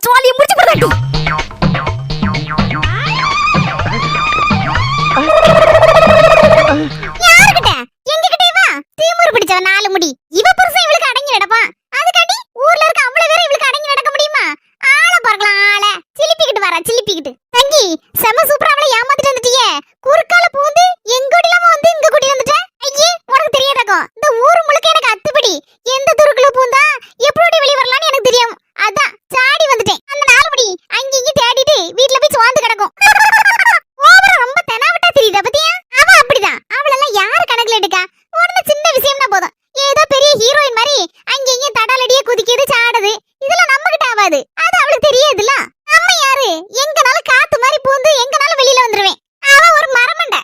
சோழியை முடிச்சு போடாட்டி. யாருக்கிட்ட? எங்ககிட்ட வா. திமிரு பிடிச்சவ நாலு முடி. இவ புருஷன் இவளுக்கு அடங்கி நடப்பான். அதுக்காண்டி ஊர்ல இருக்க அவ்வளவு பேர் இவளுக்கு அடங்கி நடக்க முடியுமா? ஆள பார்க்கலாம் ஆள. சிலிப்பிக்கிட்டு வரா சிலிப்பிக்கிட்டு. தங்கி செம சூப்பரா அவளை ஏமாத்திட்டு வந்துட்டியே. குறுக்கால பூந்து எங்க கூட்டிலாம வந்து இங்க கூட்டி வந்துட்ட. ஐயே உனக்கு தெரியாதாக்கும். இந்த ஊர் முழுக்க எனக்கு அத்துப்படி. எந்த துருக்குல பூந்தா எப்படி வெளிய வரலாம்னு எனக்கு தெரியும். அதான் சாடி வந்துட்டேன். அந்த நாலு முடி அங்க இங்க தேடிட்டு வீட்ல போய் சுவாந்து கிடக்கும். ஓவரா ரொம்ப தெனாவட்டா தெரியுதா பத்தியா? அவ அப்படிதான். அவளெல்லாம் யாரு கணக்குல எடுக்கா? ஒரு சின்ன விஷயம்னா போதும் ஏதோ பெரிய ஹீரோயின் மாதிரி அங்க இங்க தடாலடியே குதிக்குது சாடுது. இதெல்லாம் நம்ம கிட்ட ஆகாது. அது அவளுக்கு தெரியாதுல்ல. நம்ம யாரு? எங்கனாலும் காத்து மாதிரி பூந்து எங்கனாலும் வெளியில வந்துருவேன். அவ ஒரு மரமண்டை.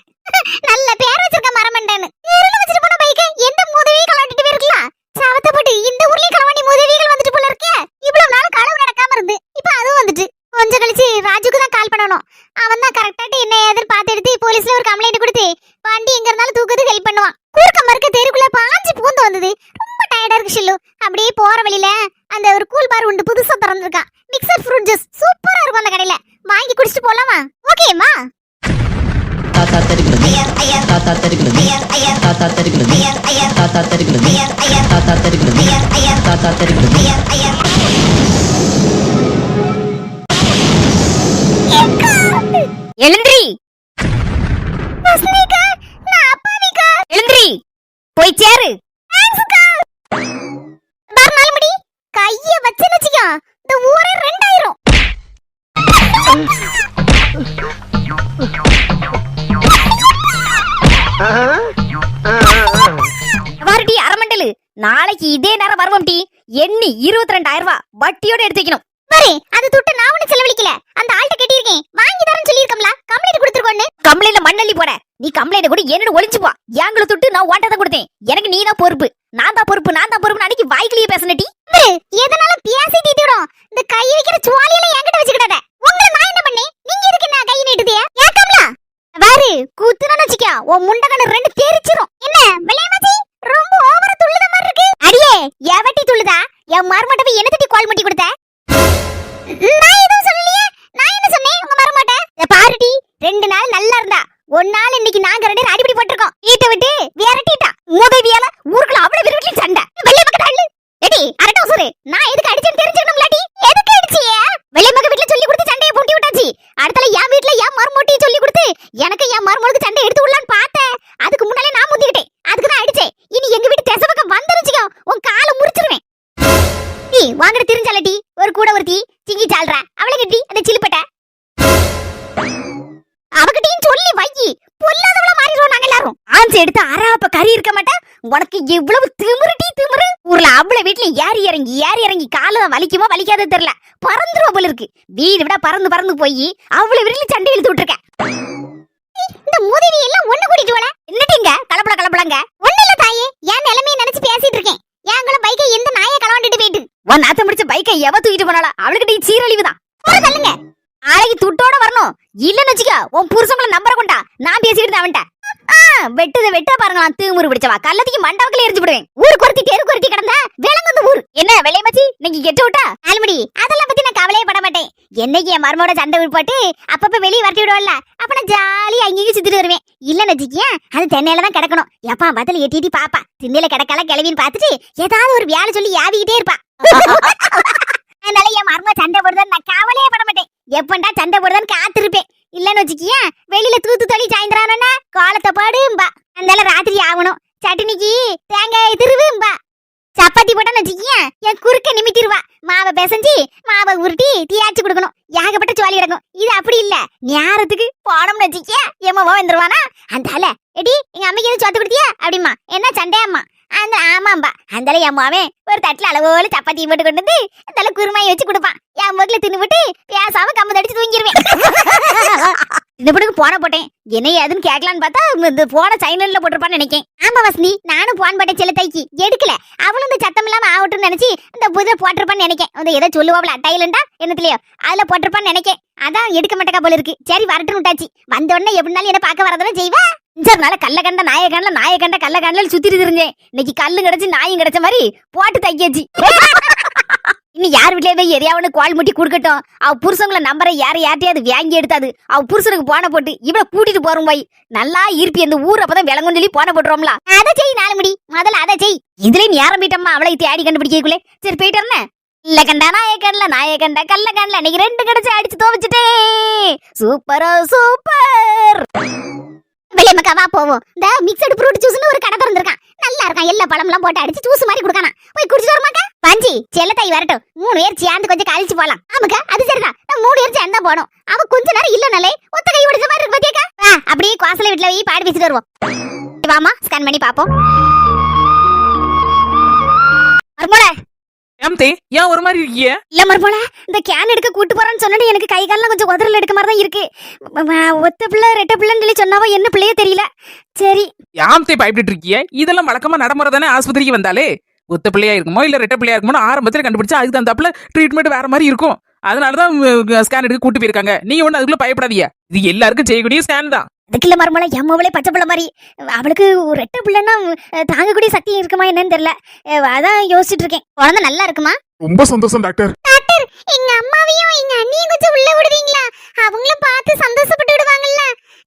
நல்ல பேர் வச்சிருக்க மரமண்டைன்னு. பேர்ல வச்சிட்டு போன பைக்க எந்த மூதேவி கலட்டிட்டு போயிருக்கலாம். சவத்தப்பட்டு இந்த ஊர்லயே களவாணி மூதேவிகள் வந்துட்டு போல இருக்கே. இவ்வளவு நாள் களவு நடக்காம இருந்து இப்ப அதுவும் வந்துட்டு. கொஞ்சம் கழிச்சு ராஜுக்கு தான் கால் பண்ணணும். அவன் தான் கரெக்டாட்டு என்ன ஏதுன்னு பார்த்து எடுத்து போலீஸ்ல ஒரு கம்ப்ளைண்ட் கொடுத்து வண்டி எங்க இருந்தாலும் தூக்குறதுக்கு ஹெல்ப் பண்ணுவான். கூர்க்க மறுக்க தெருக்குள்ள பாஞ்சு பூந்து வந்தது. ரொம்ப டயர்டா இருக்கு ஷில்லு. அப்படியே போற வழியில அந்த ஒரு கூல் பார் உண்டு புதுசா திறந்திருக்கான். மிக்சர் ஃப்ரூட் ஜூஸ் சூப்பரா இருக்கும் அந்த கடையில. வாங்கி குடிச்சிட்டு போலாமா? ஓகேமா? தாத்தா தெரிகிறது தாத்தா தெரிகிறது தாத்தா தெரிகிறது தாத்தா தெரிகிறது தாத்தா தெரிகிறது தாத்தா தெரிகிறது. எழுந்திரி வசனிகா. நான் அப்பாவிகா. எழுந்திரி போய் சேரு. நாலுமடி கைய வச்சு வச்சுக்கோ. இந்த ஊரே ரெண்டாயிரம். வாரடி அரமண்டலு. நாளைக்கு இதே நேரம் வருவோம் டி. எண்ணி 22,000 ரூபாய் வட்டியோட எடுத்து வைக்கணும். பாரு அது துட்டு நான் ஒண்ணு செலவழிக்கல. அந்த ஆள்கிட்ட கேட்டிருக்கேன். வாங்கி தரேன்னு சொல்லிருக்கம்ல. கம்ப்ளைண்ட் கொடுத்துருக்கோன்னு. கம்ப்ளைண்ட்ல மண்ணள்ளி போட. நீ கம்ப்ளைண்ட் கூட என்னோட ஒளிஞ்சு போ. ஏங்கள துட்டு நான் ஓட்டத கொடுத்தேன். எனக்கு நீ தான் பொறுப்பு. நான் தான் பொறுப்பு அன்னைக்கு வாய்க்கிலேயே பேசனடி. எதனால பேசி தீத்திடும். இந்த கை வைக்கிற சுவாலியில என்கிட்ட வச்சுக்கிடாத. உங்களை நான் என்ன பண்ணேன்? நீங்க எதுக்கு என்ன கை நீட்டுதியா? ஏக்கம்ல பாரு கூத்துனன்னு வச்சுக்க. உன் முண்டகன ரெண்டு தெரிச்சிரும். என்ன விளையாமச்சி ரொம்ப ஓவரா துள்ளுத மாதிரி இருக்கு. அடியே எவட்டி துள்ளுதா? என் மர்மட்டவை என்ன தட்டி கால் பண்ணி கொடுத்த? நான் எதுவும் சொல்லலையே. நான் என்ன சொன்னேன்? உங்க மர்மட்ட பாருடி 2 நாள் நல்லா இருந்தா. ஒரு நாள் இன்னைக்கு நாங்க 2 பேரும் அடிபடி போட்டுருக்கோம். வீட்டை விட்டு விரட்டிட்டா. மூதேவியால ஊருக்குள்ள அவ்வளவு விரட்டி சண்டை. வெளிய பக்கத்துல அள்ளு. எடி அரட்ட உசுரு. நான் எதுக்கு அடிச்சேன்னு தெரிஞ்சுக்கணும்லடி. எதுக்கு அடிச்சியே? வெளிய மக வீட்ல சொல்லி கொடுத்து சண்டையை பூட்டி விட்டாச்சு. அடுத்தல என் வீட்ல என் மர்மோட்டியை சொல்லி கொடுத்து எனக்கு என் மர்மோளுக்கு சண்டை எடுத்து விடலான்னு பார்த்தேன். அதுக்கு முன்னாலே நான் முந்திக்கிட்டேன். அதுக்கு தான் அடிச்சேன். இனி எங்க வீட்டு தேச பக்கம் வந்துருச்சுக்கோ உன் காலை முறிச்சிருவேன். நீ வாங்கட தெரிஞ்சாலடி. ஒரு கூட ஒருத்தி சிங்கி சால்றா. அவளை கட்டி அந்த சிலுப்பட்ட அவகிட்டையும் சொல்லி வைக்கி. பொல்லாதவள மாறிடுவோம் நாங்க எல்லாரும். ஆஞ்சு எடுத்து அராப்ப கறி இருக்க மாட்டேன். உனக்கு எவ்வளவு திமிருடி திமிரு. ஊர்ல அவ்வளவு வீட்டுல ஏறி இறங்கி கால வலிக்குமோ வலிக்காத தெரியல. பறந்துருவ போல இருக்கு. வீடு விட பறந்து போய் அவ்வளவு வீட்டுல சண்டை இழுத்து விட்டுருக்க. இந்த மூதேவி எல்லாம் ஒண்ணு கூட்டிட்டு போல. என்னட்டீங்க கலப்படங்க? ஒண்ணு இல்ல தாயே. என் நிலைமையை நினைச்சு பேசிட்டு இருக்கேன். ஏங்கள பைக்கை எந்த நாயை கலவாண்டிட்டு போயிட்டு உன் நாத்த முடிச்ச பைக்கை எவ தூக்கிட்டு போனால அவளுக்கு சீரழிவுதான். சொல்லுங்க நாளைக்கு துட்டோட வரணும். இல்லன்னு வச்சுக்க உன் புருஷங்களை நம்பர கொண்டா. நான் பேசிக்கிட்டு அவன்ட்ட வெட்ட பாருங்களா. தீமுறு பிடிச்சவா கல்லத்துக்கு மண்டவக்கில எரிஞ்சு விடுவேன். ஊருக்கு ஒருத்தி தெருக்கு ஒருத்தி கிடந்தா விளங்குந்த ஊர். என்ன விளையமச்சி நீங்க கெட்டு விட்டா ஆல்மடி அதெல்லாம் பத்தி நான் கவலையே பட மாட்டேன். என்னைக்கு என் மருமோட சண்டை விட்டு அப்பப்ப வெளியே வரட்டி விடுவல்ல. அப்ப நான் ஜாலியா அங்கேயும் சுத்திட்டு வருவேன். இல்லன்னு வச்சுக்கிய அது தென்னையில தான் கிடக்கணும். எப்பா பதில எட்டி பாப்பா திண்ணையில கிடக்கால கிளவின்னு பாத்துட்டு ஏதாவது ஒரு வேலை சொல்லி யாவிக்கிட்டே இருப்பா. அதனால என் மரும சண்டை போடுதான் நான் கவலையே பட மாட்டேன். எப்பண்டா சண்டை போடுதான்னு காத்திருப்பேன். இல்லன்னு வச்சுக்கிய வெளியில தூத்து தள்ளி சாயந்தரானா காலத்தை பாடும்பா. அதனால ராத்திரி ஆகணும். சட்னிக்கு தேங்காய் திருவும்பா. சப்பாத்தி போட்டான்னு வச்சுக்கிய என் குறுக்க நிமித்திருவா. மாவை பிசைஞ்சு மாவை உருட்டி தீயாச்சு கொடுக்கணும். ஏகப்பட்ட சோழி கிடக்கும். இது அப்படி இல்ல. நேரத்துக்கு போனோம்னு வச்சுக்கிய எம்மவோ வந்துருவானா. அந்த எடி எங்க அம்மைக்கு எதுவும் சொத்து கொடுத்தியா அப்படிமா. என்ன சண்டையாம்மா? அந்த ஆமாம்பா. அந்த என் மாவே ஒரு தட்டுல அளவோல சப்பாத்தி போட்டு கொண்டு வந்து அந்த குருமாயை வச்சு கொடுப்பான். என் முகத்துல தின்னுபிட்டு பேசாம கம்ம தடிச்சு தூங்கிடுவேன். இந்த பொண்ணுக்கு போன போட்டேன். என்ன ஏதுன்னு கேட்கலான்னு பார்த்தா இந்த போன சைனல்ல போட்டிருப்பான்னு நினைக்கேன். ஆமா வசனி நானும் போன் போட்டேன். செல்ல தைக்கு எடுக்கல. அவளும் இந்த சத்தம் இல்லாம ஆகட்டும்னு நினைச்சு இந்த புதிய போட்டிருப்பான்னு நினைக்கேன். அந்த ஏதோ சொல்லுவாப்ல டைலண்டா என்னத்துலயோ அதுல போட்டிருப்பான்னு நினைக்கேன். அதான் எடுக்க மாட்டேக்கா போல இருக்கு. சரி வரட்டுன்னு விட்டாச்சு. வந்த உடனே எப்படினாலும் என்ன பார்க்க வரதானே செய்வா. இஞ்சனால கல்ல கண்ட நாய கண்ட கல்ல கண்டல சுத்திட்டு இருந்தேன். இன்னைக்கு கல்லு கிடைச்சு நாயும் கிடைச்ச மாதிரி போட்டு தைக்காச்சு. இனி யார் வீட்லயே போய் எதையாவது கோல் முட்டி குடுக்கட்டும். அவ புருஷங்கள நம்பரை யார்ட்டையாவது வாங்கி எடுத்தாது. அவ புருஷனுக்கு போன போட்டு இவள கூட்டிட்டு போறோம் போய். நல்லா இருப்பி இந்த ஊர் அப்பதான் விளங்கும் சொல்லி போன போட்டுறோம்ல. அதை செய் நாலு முடி, முதல்ல அதை செய். இதுல நீ ஆரம்பிட்டம்மா அவளை தேடி கண்டுபிடிக்கக்குள்ளே. சரி போயிட்டு வரேன். இல்ல கண்டா நாயக்கண்டா கல்ல கண்டல இன்னைக்கு 2 கிடைச்சு அடிச்சு துவச்சிட்டே. சூப்பரோ சூப்பர். வெளியமக்காவா போவோம். இந்த மிக்சடு ஃப்ரூட் ஜூஸ்னு ஒரு கடை திறந்திருக்கான். நல்லா இருக்கான். எல்லா பழம்லாம் போட்டு அடிச்சு ஜூஸ் மாதிரி குடுக்கானா. போய் குடிச்சிட்டு வரமாக்கா. பஞ்சி செல்லத்தாய் வரட்டும். 3 பேர் சேர்ந்து கொஞ்சம் கழிச்சு போலாம். ஆமாக்கா அது சரிதான். நான் 3 பேர் சேர்ந்தா போனோம். அவ கொஞ்ச நேரம் இல்லனாலே ஒத்த கை உடைச்ச மாதிரி இருக்கு பாத்தியாக்கா. அப்படியே குவாசல வீட்ல போய் பாடி பேசிட்டு வருவோம். வாமா ஸ்கேன் பண்ணி பாப்போம். மர்மோளே ஏம்தே ஏன் ஒரு மாதிரி இருக்கிய? இல்ல மர்மோளே, இந்த கேன் எடுக்க கூட்டு போறேன்னு சொன்னது எனக்கு கை கால்லாம் கொஞ்சம் உதறல் எடுக்க மாதிரி தான் இருக்கு. ஒத்த பிள்ளை ரெட்ட பிள்ளைன்னு சொல்லி சொன்னாவோ என்ன பிள்ளையே தெரியல. சரி ஏம்தே பயப்பட்டு இருக்கிய? இதெல்லாம் வழக்கமா நடைமுறை தானே. ஆஸ்பத்திரிக்கு வந்தாலே ஒத்த பிள்ளையா இருக்குமோ இல்ல ரெட்ட பிள்ளையா இருக்குமோ ஆரம்பத்துல கண்டுபிடிச்சா அதுக்கு தகுந்தாப்புல ட்ரீட்மெண்ட் வேற மாதிரி இருக்கும். அதனாலதான் ஸ்கேன் எடுக்க கூட்டு போயிருக்காங்க. நீங்க ஒண்ணு அதுக்குள்ள பயப்படாதீங்க. இது எல்லாருக்கும் செய்யக்கூடிய ஸ்கேன் தான். அதுக்குள்ள மர்மோளே எம்மவளே பச்சை பிள்ளை மாதிரி. அவளுக்கு ஒரு ரெட்ட பிள்ளைன்னா தாங்கக்கூடிய சக்தி இருக்குமா என்னன்னு தெரியல. அதான் யோசிச்சுட்டு இருக்கேன். குழந்தை நல்லா இருக்குமா? ரொம்ப சந்தோஷம் டாக்டர். டாக்டர் எங்க அம்மாவையும் எங்க அண்ணியும் கொஞ்சம் உள்ள விடுவீங்களா? அவங்களும் பார்த்து சந்தோஷப்பட்டு விடுவாங்கல்ல.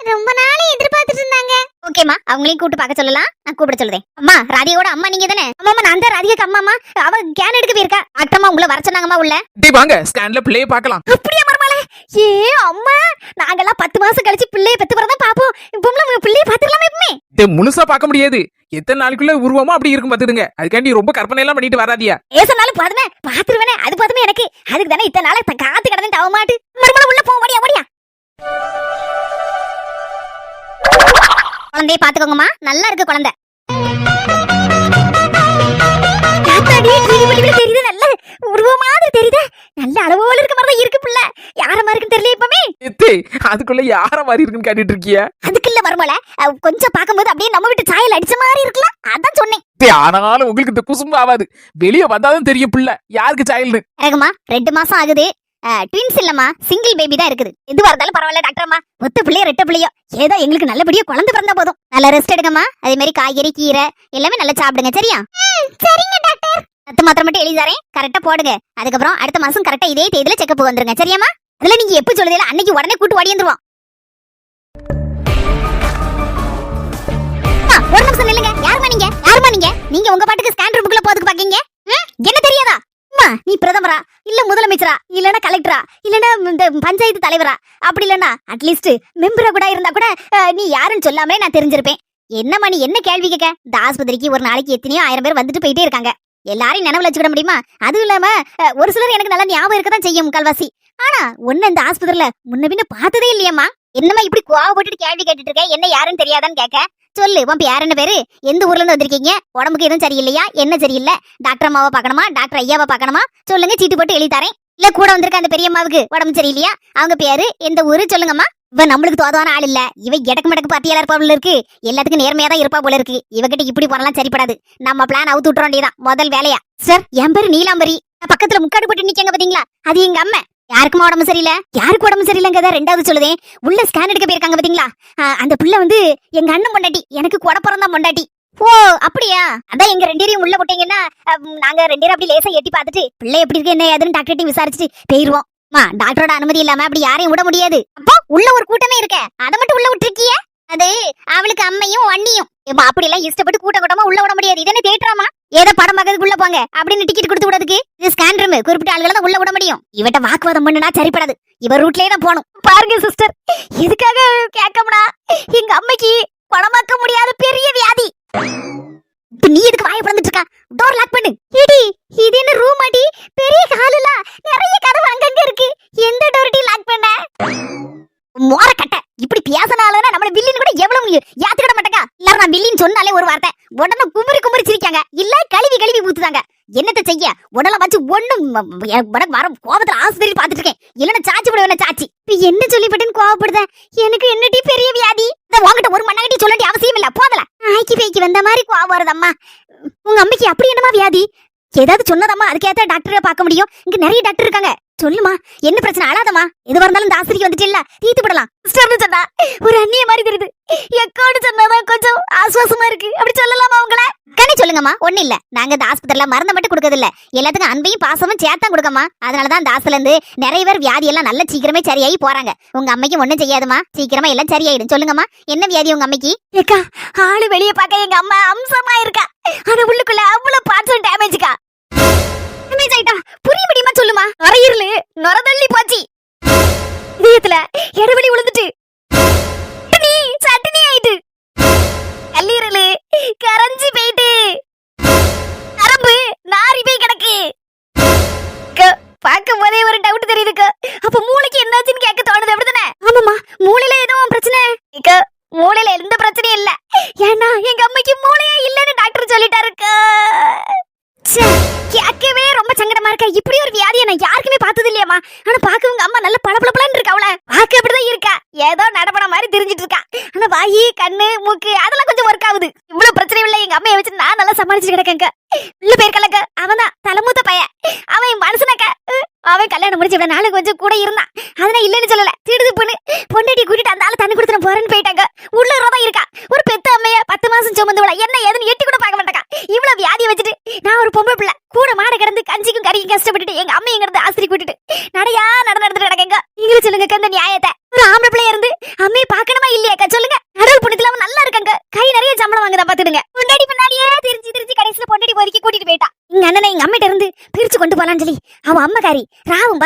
ரொம்ப நாளே எதிர்பார்த்துட்டு இருந்தாங்க. ஓகேமா, அவங்களையும் கூட்டு பார்க்க சொல்லலாம். நான் கூப்பிட சொல்றேன். அம்மா ராதியோட அம்மா நீங்க தானே? அம்மா நான் தான் ராதிகாக்கு அம்மாமா. அவ கேன் எடுக்க போயிருக்கா. டாக்டர்மா உங்களை வர சொன்னாங்கம்மா உள்ள. டேய் வாங்க ஸ்கேன்ல பிள்ளைய பார்க்கலாம். அப்படியே மர்மோளே. ஏ அம்மா, நாங்கெல்லாம் 10 மாசம் கழிச்சு பிள்ளைய பெத்து வரதான் பாப்போம். இப்போம்லாம் பிள்ளைய பாத்துக்கலாமா எப்பவுமே? டே முழுசா பார்க்க முடியாது. எத்தனை நாளுக்குள்ள உருவமா அப்படி இருக்கும் பாத்துடுங்க. அதுக்காண்டி ரொம்ப கற்பனை எல்லாம் பண்ணிட்டு வராதியா. ஏசனாலும் பாதுமே பாத்துருவேனே. அது பாதுமே எனக்கு. அதுக்கு தானே இத்தனை நாளை காத்து கிடந்து தவ மாட்டு. மர்மோளே உள்ள போ. ஓடியா ஓடியா. குழந்தைய பாத்துக்கோங்கம்மா. நல்லா இருக்கு குழந்தை. தெரியுது, நல்ல உருவ மாதிரி தெரியுது. நல்ல அளவோல இருக்க மாதிரி தான் இருக்கு பிள்ளை. யார மாதிரி இருக்குன்னு தெரியல இப்பவே. எத்தே அதுக்குள்ள யார மாதிரி இருக்குன்னு கேட்டுட்டு இருக்கிய? அதுக்கு இல்ல மர்மோளே, கொஞ்சம் பாக்கும்போது அப்படியே நம்ம வீட்டு சாயல் அடிச்ச மாதிரி இருக்குல்ல, அதான் சொன்னேன். ஆனாலும் உங்களுக்கு இந்த குசும்பு ஆகாது. வெளியே வந்தாதான் தெரியும் பிள்ளை யாருக்கு சாயல்னு. எனக்குமா 2 மாசம் ஆகுது. ட்வின்ஸ் இல்லம்மா, சிங்கிள் பேபி தான் இருக்குது. எதுவா இருந்தாலும் பரவாயில்ல டாக்டர்மா. ஒத்த பிள்ளையோ ரெட்ட பிள்ளையோ ஏதோ எங்களுக்கு நல்லபடியா குழந்தை பிறந்தா போதும். நல்லா ரெஸ்ட் எடுங்கம்மா. அதே மாதிரி காய்கறி கீரை எல்லாமே நல்லா சாப்பிடுங்க. சரியா? சரிங்க டாக்டர். சத்து மாத்திரை மட்டும் எழுதி தரேன், கரெக்டா போடுங்க. அதுக்கப்புறம் அடுத்த மாசம் கரெக்டா இதே தேதியில செக்கப் வந்துருங்க. சரியாமா? அதுல நீங்க எப்ப சொல்லுதீல அன்னைக்கு உடனே கூட்டு ஓடி வந்துருவோம். ஒரு நிமிஷம் நில்லுங்க. யாருமா நீங்க? நீங்க உங்க பாட்டுக்கு ஸ்கேன் ரூமுக்குள்ள போறதுக்கு பாக்கீங்க. என்ன தெரியாதா? அம்மா நீ பிரதமரா இல்ல முதலமைச்சரா இல்லனா கலெக்டரா இல்லனா இந்த பஞ்சாயத்து தலைவரா? அப்படி இல்லனா அட்லீஸ்ட் மெம்பரா கூட இருந்தா கூட நீ யாருன்னு சொல்லாமலே நான் தெரிஞ்சிருப்பேன். என்னம்மா நீ என்ன கேள்வி கேட்க? இந்த ஆஸ்பத்திரிக்கு ஒரு நாளைக்கு எத்தனையோ 1000 பேர் வந்துட்டு போயிட்டே இருக்காங்க. எல்லாரையும் நினைவுல வச்சுக்கிட முடியுமா? அதுவும் இல்லாம ஒரு சிலர் எனக்கு நல்லா ஞாபகம் இருக்கதான் செய்யும் முக்கால்வாசி. ஆனா ஒன்னு இந்த ஆஸ்பத்திரியில முன்ன பின்ன பார்த்ததே இல்லையம்மா. என்னம்மா இப்படி கோவப்பட்டுட்டு கேள்வி கேட்டுட்டு இருக்க? என்ன யாருன்னு தெரியாதான்னு கேட்க. சொல்லு உன் பேர் என்ன பேரு? எந்த ஊர்ல இருந்து வந்திருக்கீங்க? உடம்புக்கு எதுவும் சரியில்லையா? என்ன சரியில்லை? டாக்டர் அம்மாவை பார்க்கணுமா டாக்டர் ஐயாவை பார்க்கணுமா? சொல்லுங்க, சீட்டு போட்டு எழுதி தரேன். இல்ல கூட வந்திருக்க அந்த பெரியம்மாவுக்கு உடம்பு சரியில்லையா? அவங்க பேரு எந்த ஊரு சொல்லுங்கம்மா. இவ நம்மளுக்கு தோதான ஆள் இல்ல. இவ எடக்கு மடக்கு பாத்தியால இருப்பா போல இருக்கு. எல்லாத்துக்கும் நேர்மையா தான் இருப்பா போல இருக்கு. இவகிட்ட இப்படி போறலாம் சரிப்படாது. நம்ம பிளான் அவுத்து விட்டுற வேண்டியதான் முதல் வேலையா. சார் என் பேரு நீலாம்பரி. பக்கத்துல முக்காடு போட்டு நிக்கங்க பாத்தீங்களா? அது எங்க அம்மா. யாருக்குமா உடம்பு சரியில்லை? யாருக்கு உடம்பு சரியில்லைங்க ரெண்டாவது சொல்லுதேன். உள்ள ஸ்கேன் எடுக்க போயிருக்காங்க பாத்தீங்களா? அந்த பிள்ளை வந்து எங்க அண்ணன் பொண்டாட்டி. எனக்கு கூட பிறந்தா பொண்டாட்டி. ஓ அப்படியா? அதான் எங்க 2 பேரையும் உள்ள போட்டீங்கன்னா நாங்க 2 பேரும் அப்படி லேசா எட்டி பார்த்துட்டு பிள்ளை எப்படி இருக்கு என்ன ஏதுன்னு டாக்டர்கிட்ட விசாரிச்சுட்டு போயிருவோம். டாக்டரோட அனுமதி இல்லாம அப்படி யாரையும் விட முடியாது. அப்போ உள்ள ஒரு கூட்டமே இருக்க, அதை மட்டும் உள்ள விட்டுருக்கிய? அது அவளுக்கு அம்மையும் அண்ணியும். அப்படி எல்லாம் இஷ்டப்பட்டு கூட்டமா உள்ள விட முடியாது. இதனை தேட்டராமா? ஏதோ படம் பார்க்கறதுக்கு உள்ள போங்க அப்படின்னு டிக்கெட் கொடுத்து விடுறதுக்கு இது ஸ்கேன் ரூம். குறிப்பிட்ட ஆளுகளை தான் உள்ள விட முடியும். இவட்ட வாக்குவாதம் பண்ணுனா சரிப்படாது. இவ ரூட்லயே தான் போகணும். பாருங்க சிஸ்டர், இதுக்காக கேட்கமுடா. எங்க அம்மைக்கு பணமாக்க முடியாத பெரிய வியாதி. இப்ப நீ எதுக்கு வாயை பிறந்துட்டு இருக்கா? டோர் லாக் பண்ணு. இடி இது என்ன ரூம் அடி? பெரிய ஹாலுல நிறைய கதவு அங்கங்க இருக்கு. எந்த டோர் டி லாக் பண்ண? மோர கட்ட இப்படி பேசனாலனா நம்மள வில்லின்னு கூட எவ்வளவு யாத்துக்கிட மாட்டேங்க. எல்லாரும் நான் வில்லின்னு சொன்னாலே ஒரு வார்த்தை உடனே குமுறி சிரிக்காங்க. இல்ல கழுவி ஊத்துதாங்க. என்னத்த செய்ய? உடல வச்சு ஒண்ணும் வர கோபத்துல ஆஸ்பத்திரி பாத்துட்டு இருக்கேன். இல்லன்னா சாச்சி விட வேணா சாச்சி. என்ன சொல்லிப்பட்டேன்னு கோவப்படுத? எனக்கு என்னடி பெரிய வியாதி? உங்ககிட்ட ஒரு மண்ணாங்கட்டி சொல்ல வேண்டிய அவசியம் இல்ல. போதல ஆய்க்கு பேய்க்கு வந்த மாதிரி கோவம் வருதம்மா. உங்க அம்மைக்கு அப்படி என்னமா வியாதி? ஏதாவது சொன்னதம்மா அதுக்கேத்த டாக்டரை பார்க்க முடியும். இங்க நிறைய டாக்டர் இருக்காங்க. சொல்லுமா, என்ன பிரச்சனை? அழாதமா, எதுவா இருந்தாலும் இந்த ஆசிரிக்கு வந்துட்டு இல்ல, தீத்து விடலாம். சிஸ்டர்னு சொன்னா ஒரு அண்ணிய மாதிரி தெரியுது. எக்கோடு சொன்னாதான் கொஞ்சம் ஆசுவாசமா இருக்கு. அப்படி சொல்லலாமா உங்கள? கண்ணே சொல்லுங்கம்மா. ஒண்ணு இல்ல, நாங்க இந்த ஆஸ்பத்திரியில மருந்து மட்டும் கொடுக்கறது இல்ல, எல்லாத்துக்கும் அன்பையும் பாசமும் சேர்த்தான் கொடுக்கமா. அதனாலதான் இந்த ஆஸ்ல இருந்து நிறைய பேர் வியாதி எல்லாம் நல்ல சீக்கிரமே சரியாகி போறாங்க. உங்க அம்மைக்கு ஒண்ணும் செய்யாதுமா, சீக்கிரமா எல்லாம் சரியாயிடும். சொல்லுங்கம்மா, என்ன வியாதி உங்க அம்மைக்கு? ஏக்கா, ஆளு வெளியே பார்க்க எங்க அம்மா அம்சமா இருக்கா, ஆனா உள்ளுக்குள்ள அவ்வளவு பார்ட்ஸ் டேமேஜ்க்கா. டேமேஜ் ஆயிட்டா? புரிய முடியுமா சொல்லுமா? நுரையீரலு நுரதள்ளி போச்சு, இதயத்துல இடவெளி விழுந்துட்டு சட்டினி ஆயிட்டு, கல்லீரலு கரைஞ்சு போயிட்டு, நரம்பு நாரி போய் கிடக்கு. பார்க்கும் போதே ஒரு டவுட் தெரியுதுக்கு. அப்ப மூளைக்கு என்னாச்சுன்னு கேட்க தோணுது, அப்படிதானே? ஆமாமா, மூளையில எதுவும் பிரச்சனை? மூளையில எந்த பிரச்சனையும் இல்ல, ஏன்னா எங்க அம்மைக்கு மூளையே இல்லன்னு டாக்டர் சொல்லிட்டாருக்கு. கேட்கவே ரொம்ப சங்கடமா இருக்கா. இப்படி ஒரு வியாதியை நான் யாருக்குமே பார்த்தது இல்லையாமா. ஆனா பாக்க உங்க அம்மா நல்ல பளபளன்னு இருக்கா. அவள பாக்க அப்படிதான் இருக்கா, ஏதோ நடப்பட மாதிரி தெரிஞ்சிட்டு இருக்கா. ஆனா வாயி கண்ணு மூக்கு அதெல்லாம் கொஞ்சம் ஒர்க் ஆகுது. இவ்வளவு பிரச்சனை இல்ல, எங்க அம்மையை வச்சு நான் நல்லா சமாளிச்சு கிடக்கேங்க. உள்ள பேருக்கலக்க அவன் தான் தலைமூத்த பையன். அவன் மனுஷனாக்க, அவன் கல்யாணம் முடிச்சு இவ்வளவு நாள் கொஞ்சம் கூட இருந்தான். அதனால இல்லன்னு சொல்லல, திடுது பொண்ணு பொண்டாட்டி கூட்டிட்டு அந்த ஆளு தண்ணி கொடுத்துட்டு போறேன்னு போயிட்டாங்க. உள்ள தான் இருக்கா. ஒரு பெத்த அம்மைய 10 மாசம் சுமந்தவள என்ன ஏதுன்னு எட்டி கூட பார்க்க மாட்டாங்க. இவ்வளவு வியாதியை வச்சுட்டு நான் ஒரு பொம்பளை பிள்ளை கூட மாட கிடந்து கஞ்சிக்கும் கறிக்கும் கஷ்டப்பட்டுட்டு எங்க அம்மை எங்கிறது ஆஸ்திரி கூட்டிட்டு நடையா நடந்துட்டு கிடக்கங்க. நீங்களும் சொல்லுங்க இந்த நியாயத்தை. ஒரு ஆம்பளை பிள்ளைய இருந்து அம்மையை பாக்கணுமா இல்லையாக்கா சொல்லுங்க. கடவுள் புண்ணியத்துல அவன் நல்லா இருக்காங்க, கை நிறைய சம்பளம் வாங்குதா பாத்துடுங்க. பொண்டாடி பின்னாடியே திரிச்சு கடைசியில பொண்டாடி ஒதுக்கி கூட்டிட்டு போயிட்டா. எங்க அண்ணனை எங்க அம்மிட்ட இருந்து பிரிச்சு கொண்டு போலான்னு சொல்லி அவன் அம்மக்காரி ராவும்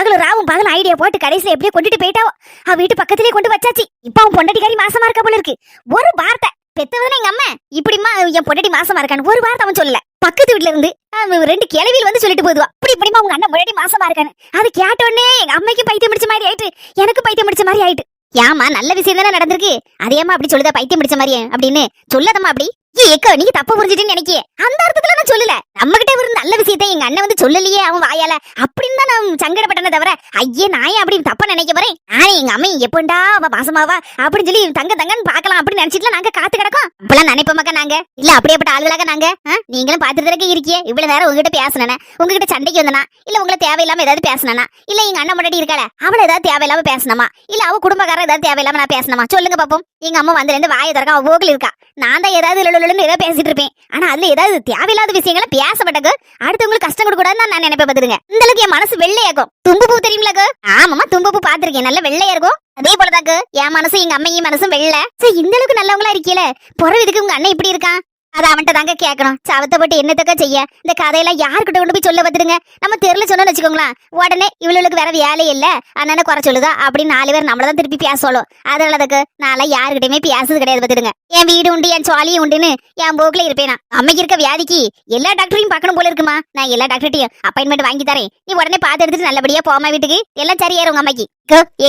பகலும் ஐடியா போட்டு கடைசியில எப்படியோ கொண்டுட்டு போயிட்டாவோ. அவ வீட்டு பக்கத்திலேயே கொண்டு வச்சாச்சு. இப்ப அவன் பொண்டாட்டிக்காரி மாசமா இருக்கா போல இருக்கு. ஒரு வார்த்தை பெத்தவதானே எங்க அம்மா, இப்படிமா என் பொண்டாட்டி மாசமா இருக்கான்னு ஒரு வார்த்தை அவன் சொல்லல. பக்கத்து வீட்டுல இருந்து 2 கிளவியில் வந்து சொல்லிட்டு போதுவா, இப்படிமா உங்க அண்ணன் பொண்டாட்டி மாசமா இருக்கான்னு. அது கேட்ட உடனே எங்க அம்மைக்கு பைத்தியம் பிடிச்ச மாதிரி ஆயிட்டு, எனக்கு பைத்தியம் பிடிச்ச மாதிரி ஆயிட்டு. ஏமா நல்ல விஷயம் தானே நடந்திருக்கு, அதேமா அப்படி சொல்லுதா பைத்தியம் பிடிச்ச மாதிரி அப்படின்னு சொல்லதமா அப்படி? ஏக்கா நீங்க தப்ப புரிஞ்சுட்டுன்னு நினைக்கிய, அந்த அர்த்தத்துல நான் சொல்லல. நம்ம கிட்ட ஒரு நல்ல விஷயத்தை எங்க அண்ணன் வந்து சொல்லலையே அவன் வாயால, அப்படின்னு தான் நான் சங்கடப்பட்டனே தவிர ஐயே நான் அப்படின்னு தப்பா நினைக்க போறேன். ஆனா எங்க அம்மை எப்பண்டா அவ மாசமாவா அப்படின்னு சொல்லி தங்கன்னு பாக்கலாம் அப்படின்னு நினைச்சிட்டு நாங்க காத்து கிடக்கும். இப்பெல்லாம் நினைப்போமாக்கா நாங்க இல்ல அப்படியேப்பட்ட ஆளுகளாக நாங்க. நீங்களும் பாத்துட்டு இருக்கியே, இவ்வளவு நேரம் உங்ககிட்ட பேசினேன், உங்ககிட்ட சண்டைக்கு வந்தனா இல்ல உங்களை தேவையில்லாம ஏதாவது பேசினா, இல்ல எங்க அண்ணன் முன்னாடி இருக்காள அவளை ஏதாவது தேவையில்லாம பேசணுமா, இல்ல அவ குடும்பக்காரர் ஏதாவது தேவையில்லாம நான் பேசணுமா சொல்லுங்க பாப்போம். எங்க அம்மா வந்து 2 வாயை திறக்க அவ போகல இருக்கா. நான் தான் ஏதாவது ஏதாவது பேசிட்டு இருப்பேன். ஆனா அதுல ஏதாவது தேவையில்லாத விஷயங்களை பேசப்பட்டது அடுத்தவங்களுக்கு கஷ்டம் கொடுக்க கூடாதுன்னு நான் நினைப்பேன். பாத்துருங்க, இந்த அளவுக்கு என் மனசு வெள்ளையாக்கும். தும்பு பூ தெரியுங்களா? ஆமாமா, தும்பு பூ பாத்திருக்கேன், நல்ல வெள்ளையா இருக்கும். அதே போலதாக்கு என் மனசு எங்க அம்மையும் மனசும் வெள்ளை. சரி, இந்த அளவுக்கு நல்லவங்களா இருக்கீல, பொறவிதுக்கு உங்க அண்ணன் இப்படி இருக்கான். அது அவன்கிட்ட தாங்க கேட்கணும். சவத்தப்பட்டு என்னத்தக்க செய்ய இந்த கதையெல்லாம் யாருக்கிட்ட கொண்டு போய் சொல்ல வந்துடுங்க. நம்ம தெருல சொன்னோம்னு வச்சுக்கோங்களேன், உடனே இவளுக்கு வேற வேலை இல்ல அண்ணனை குறை சொல்லுதா அப்படின்னு 4 பேர் நம்மளதான் திருப்பி பேசணும். அதனாலதுக்கு நான் யாருக்கிட்டயுமே பேசுறது கிடையாது. பார்த்துடுங்க, என் வீடு உண்டு என் சுவாலியும் உண்டுன்னு என் போக்குல இருப்பேனா. அம்மைக்கு இருக்க வியாதிக்கு எல்லா டாக்டரையும் பார்க்கணும் போல இருக்குமா. நான் எல்லா டாக்டர்ட்டையும் அப்பாயின்மெண்ட் வாங்கி தரேன், நீ உடனே பார்த்து எடுத்துட்டு நல்லபடியா போமா வீட்டுக்கு, எல்லாம் சரியாயிரும். உங்க அம்மைக்கு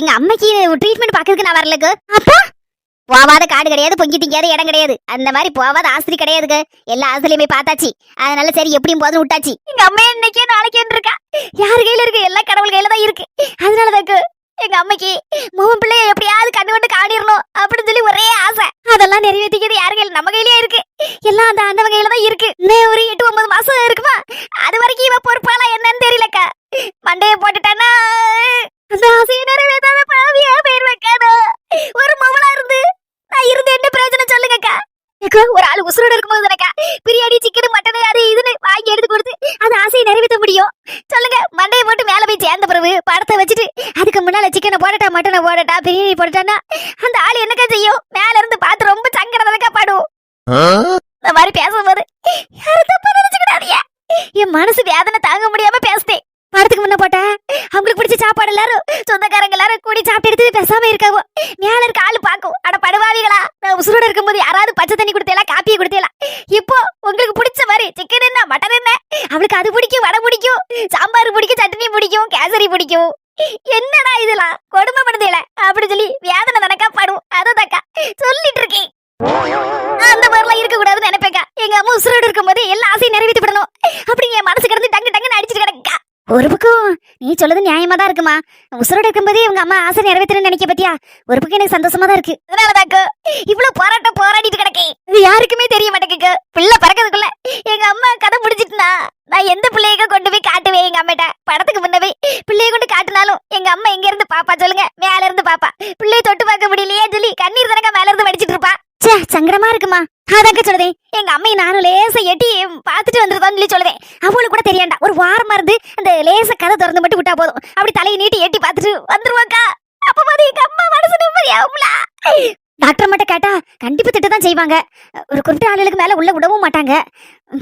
எங்க அம்மைக்கு ட்ரீட்மெண்ட் பாக்குறதுக்கு நான் வரலக்கு. அப்பா போவாத காடு கிடையாது, பொங்கி திங்காத இடம் கிடையாது, அந்த மாதிரி போவாத ஆஸ்திரி கிடையாதுங்க. எல்லா ஆஸ்திரியுமே பார்த்தாச்சு. அதனால சரி எப்படியும் போதும் விட்டாச்சு. எங்க அம்மா இன்னைக்கே நாளைக்கே இருக்கா, யாரு கையில இருக்கு? எல்லா கடவுள் கையில தான் இருக்கு. அதனாலதாக்கு எங்க அம்மைக்கு மோகன் பிள்ளைய எப்படியாவது கண்டு கொண்டு காணிடணும் அப்படின்னு சொல்லி ஒரே ஆசை. அதெல்லாம் நிறைவேற்றிக்கிறது யாரு கையில? நம்ம கையிலேயே இருக்கு. எல்லாம் அந்த ஆண்டவன் கையில தான் இருக்கு. இன்னும் ஒரு 8-9 மாசம் இருக்குமா, அது வரைக்கும் இவ பொறுப்பாளா என்னன்னு தெரியலக்கா. மண்டைய போட்டுட்டானா அந்த ஆசையை நிறைவேற்றாத பாவியா பேர் வைக்காத ஒரு மவளா இருந்து நான் இருந்து என்ன பிரயோஜனம் சொல்லுங்கக்கா. ஒரு ஆளு உசுரோட இருக்கும்போது தானக்கா பிரியாணி சிக்கன் மட்டன் அது இதுன்னு வாங்கி எடுத்து கொடுத்து அந்த ஆசையை நிறைவேற்ற முடியும் சொல்லுங்க. மண்டையை போட்டு மேல போய் சேர்ந்த பிறகு படத்தை வச்சுட்டு அதுக்கு முன்னால சிக்கனை போடட்டா மட்டனை போடட்டா பிரியாணி போடட்டான்னா அந்த ஆளு என்னக்கா செய்யும்? மேல இருந்து பார்த்து ரொம்ப சங்கடம் தானக்கா பாடும். இந்த மாதிரி பேசும்போது யாரும் தப்பா நினைச்சுக்கிடாதீங்க, என் மனசு வேதனை தாங்க முடியாம பேசுதேன். படத்துக்கு முன்ன போட்டா அவங்களுக்கு பிடிச்ச சாப்பாடு எல்லாரும் சொந்தக்காரங்க எல்லாரும் கூடி சாப்பிட்டு எடுத்து பேசாம இருக்காவோ. மேல இருக்க ஆளு பாக்கும், அட படுவாவிகளா, நான் உசுரோட இருக்கும்போது யாராவது பச்சை தண்ணி கொடுத்தேலாம் காப்பியை கொடுத்தேலாம். இப்போ உங்களுக்கு பிடிச்ச மாதிரி சிக்கன் என்ன மட்டன் என்ன, அவளுக்கு அது பிடிக்கும், வடை பிடிக்கும், சாம்பார் பிடிக்கும், சட்னி பிடிக்கும், கேசரி பிடிக்கும். என்னடா இதெல்லாம் கொடுமை பண்ணுதேல அப்படி சொல்லி வேதனை தனக்கா படும். அதக்கா சொல்லிட்டு இருக்கேன். அந்த மாதிரிலாம் இருக்க கூடாதுன்னு நினைப்பேக்கா. எங்க அம்மா உசுரோடு இருக்கும் போது எல்லா ஆசையும் நிறைவேற்றப்படணும் அப்படிங்க என் மனசு கிடந்து டங்குன்னு அடிச்சுட்டு கிடக்கா. ஒரு பக்கம் நீ சொல்றது நியாயமா தான் இருக்குமா, உசுரோட இருக்கும்போதே உங்க அம்மா ஆசை நிறைவேற்றணும்னு நினைக்க பத்தியா, ஒரு பக்கம் எனக்கு சந்தோஷமா தான் இருக்கு. அதனாலதாக்கு இவ்வளவு போராட்டம் போராடிட்டு கிடக்கேன். இது யாருக்குமே தெரிய மாட்டேங்குது. பிள்ளை பறக்கிறதுக்குள்ள எங்க அம்மா கதை முடிச்சிட்டுனா நான் எந்த பிள்ளையக்க கொண்டு போய் காட்டுவேன். எங்க அம்மாட்ட படத்துக்கு முன்னவே பிள்ளைய கொண்டு காட்டினாலும் எங்க அம்மா எங்க இருந்து பாப்பா சொல்லுங்க? மேல இருந்து பாப்பா. பிள்ளை தொட்டு பார்க்க முடியலையே சொல்லி கண்ணீர் தனக்க மேல இருந்து வடிச்சிட்டு இருப்பா. ச்சே, சங்கடமா இருக்குமா. அதாங்க சொல்லுதேன், எங்க அம்மையை நானும் லேசா எட்டி பாத்துட்டு வந்துருக்கோம்னு சொல்லி சொல்லுவேன். அவளுக்கு கூட தெரியாண்டா, ஒரு வாரமா இருந்து அந்த லேச கதை திறந்து மட்டும் விட்டா போதும், அப்படி தலையை நீட்டி எட்டி பாத்துட்டு வந்துருவாக்கா. அப்ப பாத்து எங்க அம்மா மனசு நிம்மதியாகும்ல. டாக்டர் மட்டும் கேட்டா கண்டிப்பா திட்டதான் செய்வாங்க. ஒரு குறிப்பிட்ட ஆளுகளுக்கு மேல உள்ள விடவும் மாட்டாங்க.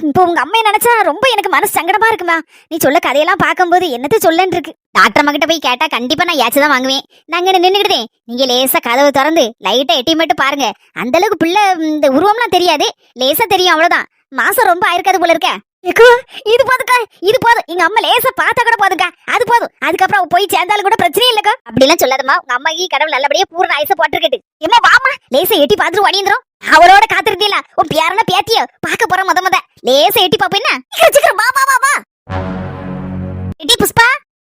இப்போ உங்க அம்மையை நினைச்சா ரொம்ப எனக்கு மனசு சங்கடமா இருக்குமா. நீ சொல்ல கதையெல்லாம் பார்க்கும்போது என்னது சொல்லன்னு இருக்கு. டாக்டர் அம்மா கிட்ட போய் கேட்டா கண்டிப்பா நான் ஏச்சுதான் வாங்குவேன். நாங்க நின்னுக்கிட்டேன், நீங்க லேசா கதவு திறந்து லைட்டா எட்டி மட்டும் பாருங்க. அந்த அளவுக்கு பிள்ளை இந்த உருவம்லாம் தெரியாது, லேசா தெரியும், அவ்வளவுதான். மாசம் ரொம்ப ஆயிருக்காது போல இருக்க. இது போதுக்கா, இது போதும். எங்க அம்மா லேசா பார்த்தா கூட போதுக்கா, அது போதும். அதுக்கப்புறம் போய் சேர்ந்தாலும் கூட பிரச்சனை இல்லக்கா. அப்படி எல்லாம் சொல்லாதம்மா, உங்க அம்மாக்கு கடவுள் நல்லபடியா பூர்ண ஆயுச போட்டுருக்கட்டு. என்ன வாமா, லேசா எட்டி பார்த்துட்டு ஓடிந்துரும். அவளோட காத்திருந்தீல உன் பேரன பேத்திய பாக்க போற முத லேசா எட்டி பாப்ப. என்ன சீக்கிரம் வா வா வா வா. எட்டி புஷ்பா,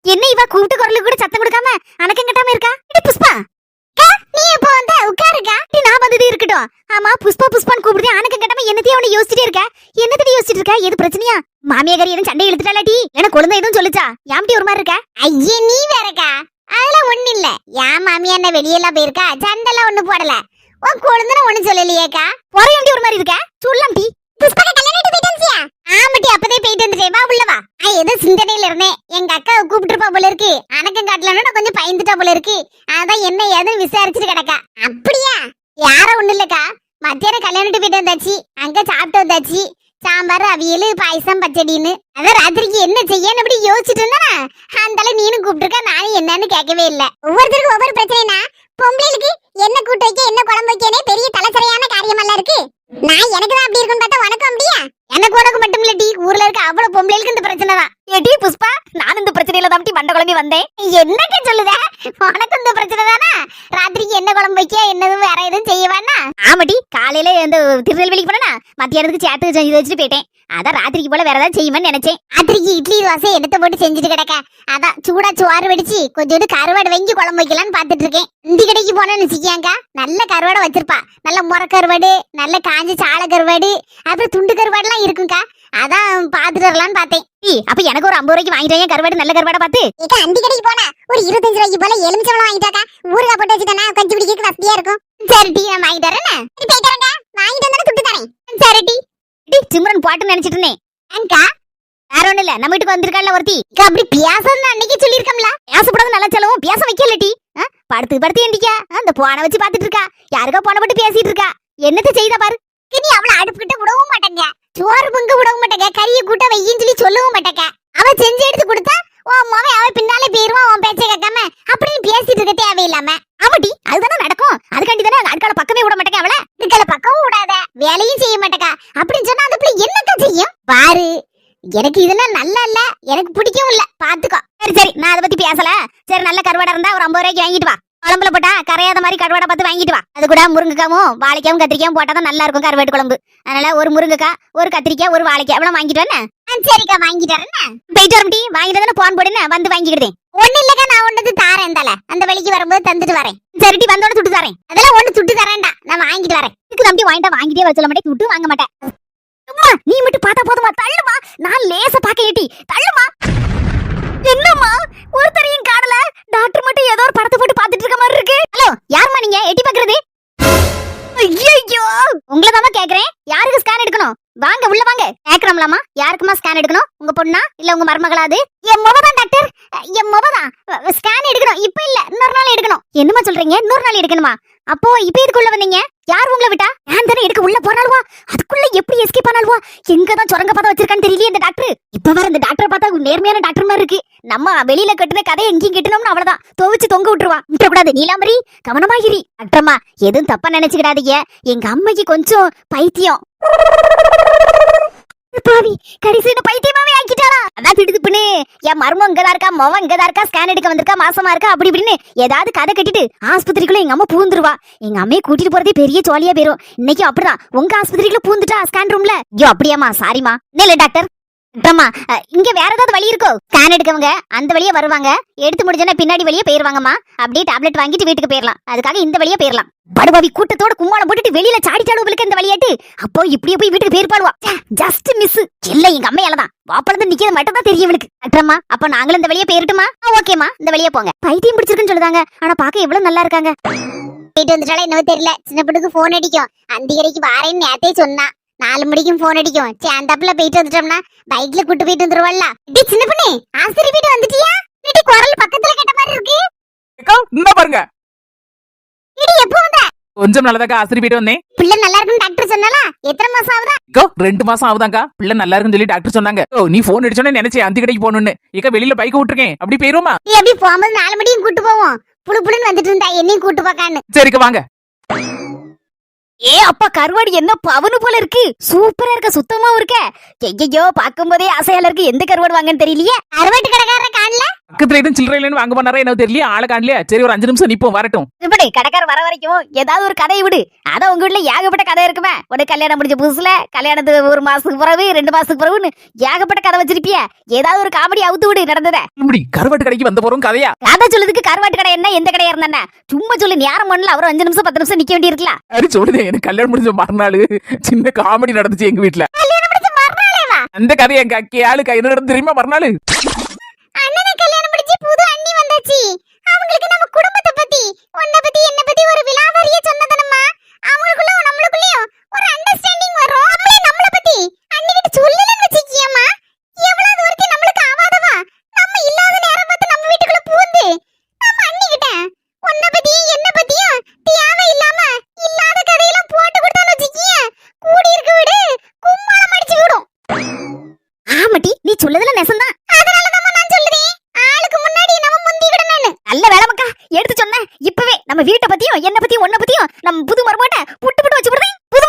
என்ன இவ கூப்பிட்டு குரலுக்கு கூட சத்தம் கொடுக்காம அணக்கம் கட்டாம இருக்கா? எட்டி புஷ்பா, நீ எப்போ வந்த? உட்காருக்கா. நான் வந்தது இருக்கட்டும். ஆமா, புஷ்பா புஷ்பான்னு கூப்பிடுறேன், அணக்கம் கட்டாம என்னத்தையும் அவனை யோசிச்சுட்டே இருக்க. என்னத்தடி யோசிச்சுட்டு இருக்க? எது பிரச்சனையா? மாமியாரி எதுவும் சண்டை இழுத்துட்டாலாட்டி? எனக்கு குழந்தை எதுவும் சொல்லுச்சா? யாம்டி ஒரு மாதிரி இருக்க? ஐயே நீ வேறக்கா, அதெல்லாம் ஒண்ணு இல்ல. என் மாமியா என்ன வெளியெல்லாம் போயிருக்கா, சண்டெல்லாம் ஒண்ணு போடல. உன் குழந்தை ஒண்ணு சொல்லலையேக்கா. பொறையாண்டி ஒரு மாதிரி இருக்க, சொல்லாம்டி. புஷ்பா கல்யாணம் போயிட்டு ஆமாட்டி, அப்பதே போயிட்டு வந்துட்டேன். வா உள்ள வா. ஏதோ சிந்தனையில இருந்தேன், எங்க அக்கா கூப்பிட்டுருப்பா போல இருக்கு. அணக்கம் காட்டலன்னு கொஞ்சம் பயந்துட்டா போல இருக்கு. அதான் என்ன ஏதுன்னு விசாரிச்சுட்டு கிடக்கா. அப்படியா? யாரும் ஒண்ணு இல்லக்கா, மத்தியானம் கல்யாணத்துக்கு போயிட்டு வந்தாச்சு, அங்க சாப்பிட்டு வந்தாச்சு. சாம்பார், அவியல், பாயசம், பச்சடின்னு. அதான் ராத்திரிக்கு என்ன செய்யன்னு அப்படி யோசிச்சுட்டு இருந்தா, அந்த நீனும் கூப்பிட்டுருக்கா. நானும் என்னன்னு கேட்கவே இல்ல. ஒவ்வொருத்தருக்கும் ஒவ்வொரு பிரச்சனைனா, பொம்பளைக்கு என்ன கூட்டு வைக்க என்ன குழம்பு வைக்கனே பெரிய தலைச்சரையான காரியமெல்லாம் இருக்கு. நான் எனக்கு தான் அப்படி இருக்குன்னு பார்த்தா உனக்கும் அப்படியா? எனக்கு உனக்கு மட்டும் இல்ல டி, ஊர்ல இருக்க அவ்வளவு பொம்பளைகளுக்கு இந்த பிரச்சனை தான். ஏடி புஷ்பா, நான் இந்த பிரச்சனையில தான் மண்ட குழம்பி வந்தேன். என்னக்கு சொல்லுத, உனக்கு இந்த பிரச்சனை தானா? ராத்திரிக்கு என்ன குழம்பு வைக்க, என்னதும் வேற எதுவும் செய்யவானா? ஆமாடி, காலையில இந்த திருநெல்வேலிக்கு போனா மத்தியானத்துக்கு சேர்த்து செஞ்சு வச்சுட்டு போயிட்டேன். அதான் ராத்திரிக்கு போல வேற ஏதாவது செய்யுமென்னு நினைச்சேன். ராத்திரிக்கு இட்லி தோசை எடுத்து போட்டு செஞ்சுட்டு கிடக்க. அதான் சூடா சோறு வடிச்சு கொஞ்சோண்டு கருவாடு வாங்கி குழம்பு வைக்கலான்னு பாத்துட்டு இருக்கேன். இந்த கடைக்கு போனேன்னு வச்சுக்கியாங்கா, நல்ல கருவாடை வச்சிருப்பா. நல்ல முறை கருவாடு, நல்ல காஞ்ச சாலை கருவாடு, அப்புறம் துண்டு கருவாடு எல்லாம் இருக்குங்கா. அதான் பாத்துட்டு வரலான்னு பார்த்தேன். அப்ப எனக்கு ஒரு 50 ரூபாய்க்கு வாங்கிட்டேன் கருவாடு, நல்ல கருவாடை பார்த்து. அந்த கடைக்கு போனா ஒரு 25 ரூபாய்க்கு போல எலுமிச்சம்பழம் வாங்கிட்டாக்கா. ஊறுகாய் போட்டு வச்சுட்டா கொஞ்சம் பிடிக்க வசதியா இருக்கும். சரி டி, நான் வாங்கி தரேன். போயிட்டு வரேங்க, வாங்கிட்டு வந்தாலும் துட்டு தரேன். சரி டி. டி சிம்ரன் போட்டு நினைச்சிட்டு இருந்தேன். அங்கா வேற ஒண்ணு இல்ல, நம்ம வீட்டுக்கு வந்திருக்காள்ல ஒருத்தி, அப்படி பேசணும்னு அன்னைக்கு சொல்லியிருக்கோம்ல. பேசப்படாத நல்லா செலவும் பேச வைக்கல டி. படுத்து எந்திக்கா அந்த போனை வச்சு பாத்துட்டு இருக்கா. யாருக்கா போனை போட்டு பேசிட்டு இருக்கா. என்னத்த செய்தா பாரு. நீ அவளை அடுப்புக்கிட்ட விடவும் மாட்டேங்க, சோறு பொங்க விடவும் மாட்டேங்க, கறியை கூட்ட வையின்னு சொல்லி சொல்லவும் மாட்டேங்க. அவ செஞ்சு எடுத்து கொடுத்தா உன் மவன் அவ பின்னாலே போயிருவான், உன் பேச்சை கேட்காம அப்படின்னு பேசிட்டு இருக்க தேவையில்லாம. ஆமாட்டி, அதுதானே நடக்கும். அதுக்காண்டி தானே அடுக்கால பக்கமே விட மாட்டேங்க. அவளை இதுக்கால பக்கமும் விடாத, வேலையும் செய்ய மாட்டேக்கா அப்படின்னு சொன்னா அந்த பிள்ளை என்னக்கா செய்யும் பாரு. எனக்கு இதெல்லாம் நல்லா இல்ல, எனக்கு பிடிக்கவும் இல்ல, பாத்துக்கோ. சரி சரி, நான் அதை பத்தி பேசல. சரி, நல்ல கருவாடா இருந்தா ஒரு 50 ரூபாய்க்கு வாங்கிட்டு வா. குழம்புல போட்டா கரையாத மாதிரி கருவாடை பார்த்து வாங்கிட்டு வா. அது கூட முருங்கைக்காவும் வாழைக்காவும் கத்திரிக்காயும் போட்டாதான் நல்லா இருக்கும் கருவாட்டு குழம்பு. அதனால ஒரு முருங்கைக்காய், ஒரு கத்திரிக்காய், ஒரு வாழைக்காய் எவ்வளவு வாங்கிட்டு வரேன். சரிக்கா, வாங்கிட்டு வரேன். போயிட்டு வரட்டி வாங்கிட்டு வந்து போன் போடுன்னு வந்து வாங்கிக்கிட்டேன். ஒண்ணு இல்லக்கா, நான் ஒண்ணு தாரேன். தல அந்த வழிக்கு வரும்போது தந்துட்டு வரேன். சரிட்டி, வந்தோட சுட்டு தரேன். அதெல்லாம் ஒண்ணு சுட்டு தரேன்டா, நான் வாங்கிட்டு வரேன். இதுக்கு நம்பி வாங்கிட்டா வாங்கிட்டே வர சொல்ல மாட்டேன், சுட்டு வாங்க மாட்டேன். நீ மட்டும் பார்த்தா போதுமா? தள்ளுமா, நான் லேச பாக்க ஏட்டி தள்ளுமா. என்னம்மா ஒருத்தரையும் காணல, டாக்டர் மட்டும் ஏதோ ஒரு படத்தை போட்டு பாத்துட்டு இருக்க மாதிரி இருக்கு. ஹலோ, யாருமா நீங்க எட்டி பாக்குறது? ஐயோ, உங்களை தான் கேக்குறேன். யாருக்கு ஸ்கேன் எடுக்கணும்? வாங்க உள்ள வாங்க. கேக்குறோம்லாமா, யாருக்குமா ஸ்கேன் எடுக்கணும்? உங்க பொண்ணா இல்ல உங்க மருமகளா? அது என் முகதான் டாக்டர், என் முகதான். ஸ்கேன் எடுக்கணும், இப்ப இல்ல, இன்னொரு நாள் எடுக்கணும். என்னமா சொல்றீங்க? இன்னொரு நாள் எடுக்கணுமா? அப்போ இப்ப இதுக்குள்ள வந்தீங்க? யார் உங்களை விட்டா? நான் தானே எடுக்க உள்ள போனாலுவா, அதுக்குள்ள எப்படி எஸ்கேப் ஆனாலுவா? எங்கதான் சுரங்க பாதை வச்சிருக்கான்னு தெரியல இந்த டாக்டர். இப்ப வர இந்த டாக்டரை பார்த்தா நேர்மையான டாக்டர் மாதிரி இருக்கு. நம்ம வெளியில கட்டுன கதையை எங்கேயும் கட்டணும்னு அவ்வளவுதான் துவச்சு தொங்க விட்டுருவா. விட்டுறக்கூடாது நீலாம்பரி, கவனமாகிரி. டாக்டர்மா எதுவும் தப்பா நினைச்சுக்கிடாதீங்க, எங்க அம்மைக்கு கொஞ்சம் பைத்தியம். பாவி, கடைசியில பைத்தியமாவே ஆக்கிட்டாரா? அதான் திடுதுப்புன்னு என் மர்மம் இங்கதான் இருக்கா, மொவன் இங்கதான் இருக்கா, ஸ்கேன் எடுக்க வந்திருக்கா, மாசமா இருக்கா, அப்படி இப்படின்னு ஏதாவது கதை கட்டிட்டு ஆஸ்பத்திரிக்குள்ள எங்க அம்மா பூந்துருவா. எங்க அம்மையை கூட்டிட்டு போறதே பெரிய ஜாலியா போயிரும். இன்னைக்கு அப்படிதான் உங்க ஆஸ்பத்திரிக்குள்ள பூந்துட்டா ஸ்கேன் ரூம்ல. ஐயோ அப்படியாமா, சாரிமா. இல்ல டாக்டர், அம்மா இங்க வேற ஏதாவது வழி இருக்கோ? ஸ்கேன் எடுக்கவங்க அந்த வழியா வருவாங்க, எடுத்து முடிஞ்சனா பின்னாடி வழியா போயிருவாங்கம்மா. அப்படியே டேப்லெட் வாங்கிட்டு வீட்டுக்கு போயிடலாம். அதுக்காக இந்த வழியா போயிடலாம். படுபாவி கூட்டத்தோட கும்மாளம் போட்டுட்டு வெளியில சாடிச்சாடுவங்களுக்கு இந்த வழியாட்டு அப்போ இப்படியே போய் வீட்டுக்கு போயிருப்பாடுவா. Just miss. இல்ல எங்க அம்மையால தான் வாப்பளந்து நிக்கிறது மட்டும் தான் தெரியும் இவளுக்கு. அட்ரம்மா அப்ப நாங்களும் இந்த வழியா போயிருட்டுமா? ஓகேமா இந்த வழியா போங்க. பைத்தியம் பிடிச்சிருக்குன்னு சொல்லுதாங்க, ஆனா பாக்க எவ்வளவு நல்லா இருக்காங்க. போயிட்டு வந்துட்டாலும் என்னவோ தெரியல. சின்ன பொண்ணுக்கு போன் அடிக்கும், அந்திகரைக்கு வாரேன்னு நேத்தே சொன்னா. 4 மணிக்கும் போன் அடிக்கும். சேந்தாப்புல போயிட்டு வந்துட்டோம்னா பைக்ல கூட்டு போயிட்டு வந்துருவல்ல. டேய் சின்ன பொண்ணு, ஆஸ்பத்திரி போயிட்டு வந்துட்டியா? நீ குரல் பக்கத்துல கேட்ட மாதிரி இருக்கு. அக்கா இந்த பாருங்க. இடி எப்போ வந்த? கொஞ்சம் நல்லதாக்கா ஆஸ்பத்திரி போயிட்டு வந்தேன். பிள்ளை நல்லா இருக்குன்னு டாக்டர் சொன்னால. எத்தனை மாசம் ஆகுதா? அக்கா 2 மாசம் ஆகுதாக்கா. பிள்ளை நல்லா இருக்குன்னு சொல்லி டாக்டர் சொன்னாங்க. ஓ நீ போன் அடிச்சோன்னே நினைச்சேன் அந்த கடைக்கு போகணும்னு. ஏக்கா வெளியில பைக் விட்டுருக்கேன், அப்படி போயிருமா? நீ அப்படி போகும்போது 4 மணிக்கும் கூட்டு போவோம். புளு புளுன்னு வந்துட்டு இருந்தா என்னையும் கூட்டு போக்கான்னு. சரிக்கா வாங்க. ஏ அப்பா கருவாடு என்ன பவனு போல இருக்கு. சூப்பரா இருக்க, சுத்தமாவும் இருக்க. ஐயோ பாக்கும்போதே ஆசையால இருக்கு. எந்த கருவாடு வாங்கன்னு தெரியலையே. கருவாட்டு கடைக்காரர காணல. பக்கத்துல எதுவும் சில்லறை இல்லைன்னு வாங்க போனாரா என்ன தெரியல. ஆளை காணலையா? சரி ஒரு 5 நிமிஷம் நிப்போம் வரட்டும். இப்படி கடைக்காரர் வர வரைக்கும் ஏதாவது ஒரு கதையை விடு. அதான் உங்க வீட்டுல ஏகப்பட்ட கதை இருக்குமே. உனக்கு கல்யாணம் முடிஞ்ச புதுசுல, கல்யாணத்துக்கு 1 மாசத்துக்கு பிறகு, 2 மாசத்துக்கு பிறகுன்னு ஏகப்பட்ட கதை வச்சிருப்பிய. ஏதாவது ஒரு காமெடி அவுத்து விடு நடந்தத. இப்படி கருவாட்டு கடைக்கு வந்த போறோம் கதையா? கதை சொல்லுதுக்கு கருவாட்டு கடை என்ன எந்த கடையா இருந்தானே சும்மா சொல்லு. நேரம் பண்ணல அவர் 5 நிமிஷம் 10 நிமிஷம் நிக்க வேண்டி இருக்கலாம். அது சொல்லுதே எனக்கு கல்யாணம் முடிஞ்ச மறுநாள் சின்ன காமெடி நடந்துச்சு எங்க வீட்டுல. அந்த கதை எங்க அக்கியாளு கையில நடந்து தெரியுமா? மறுநாள் அண்ணனுக்கு கல்யாணம் முடிஞ்சு புது அண்ணி வந்தாச்சு. அவங்களுக்கு நம்ம குடும்பத்தை பத்தி, உன்னை பத்தி, என்ன பத்தி ஒரு விலாவாரியா சொன்னதனமா அவங்களுக்குள்ள நம்மளுக்குள்ளயும் ஒரு அண்டர்ஸ்டாண்டிங் வரும். அப்படியே நம்மள பத்தி அண்ணி கிட்ட சொல்லலன்னு வச்சிக்கியம்மா. எவ்வளவு தூரத்தி நம்மளுக்கு ஆவாதவா? நம்ம இல்லாத நேரம் பார்த்து நம்ம வீட்டுக்குள்ள பூந்து நம்ம அண்ணி கிட்ட உன்னை பத்தியும் என்ன பத்தியும் தேவை இல்லாம இல்லாத கதையெல்லாம் போட்டு கொடுத்தான்னு வச்சிக்கிய கூடி இருக்க விடு கும்மாளம் அடிச்சு விடும். ஆமாட்டி நீ சொல்லதுல நெசந்தான். அதனாலதான் நான் சொல்லுறேன் ஆளுக்கு முன்னாடி நம்ம முந்திக்கிடணும்னு. நல்ல வேலை மக்கா எடுத்து சொன்ன. இப்பவே நம்ம வீட்டை பத்தியும் என்ன பத்தியும் உன்னை பத்தியும் நம்ம புது மருமோட்ட புட்டு புட்டு வச்சு விடுறேன். புது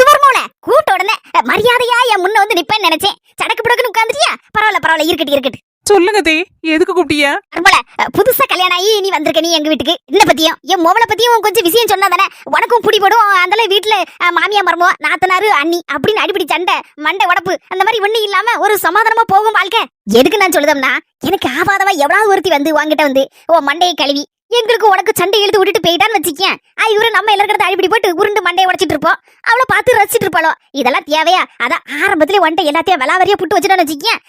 மருமோள கூட்ட உடனே மரியாதையா என் முன்ன வந்து நிப்பேன்னு நினைச்சேன். சடக்கு புடக்குன்னு உட்காந்துட்டியா? பரவாயில்ல இருக்கட்டு. சொல்லுங்க தே, எதுக்கு கூப்பிட்டீங்க? மருமோள புதுசா கல்யாணம் ஆகி நீ வந்திருக்க. நீ எங்க வீட்டுக்கு என்ன பத்தியும் என் மோவளை பத்தியும் கொஞ்சம் விஷயம் சொன்னா தானே உனக்கும் பிடி போடும். அந்த வீட்டுல மாமியா மருமோ நாத்தனாரு அண்ணி அப்படின்னு அடிப்படி சண்டை மண்டை உடப்பு அந்த மாதிரி ஒண்ணு இல்லாம ஒரு சமாதானமா போகும் வாழ்க்கை. எதுக்கு நான் சொல்லுதம்னா எனக்கு ஆபாதவா எவ்வளவு ஒருத்தி வந்து வாங்கிட்ட வந்து ஓ மண்டையை கழுவி எங்களுக்கு உனக்கு சண்டை இழுத்து விட்டுட்டு போயிட்டான்னு வச்சுக்கேன். இவரு நம்ம எல்லாருக்கிட்ட அடிப்படி போட்டு உருண்டு மண்டையை உடைச்சிட்டு இருப்போம். அவளை பார்த்து ரசிச்சிட்டு இருப்பாளோ. இதெல்லாம் தேவையா? அதான் ஆரம்பத்திலே வந்துட்டு எல்லாத்தையும் விளாவரியா புட்டு வச்சுட்டான்னு வச்சுக்கேன்.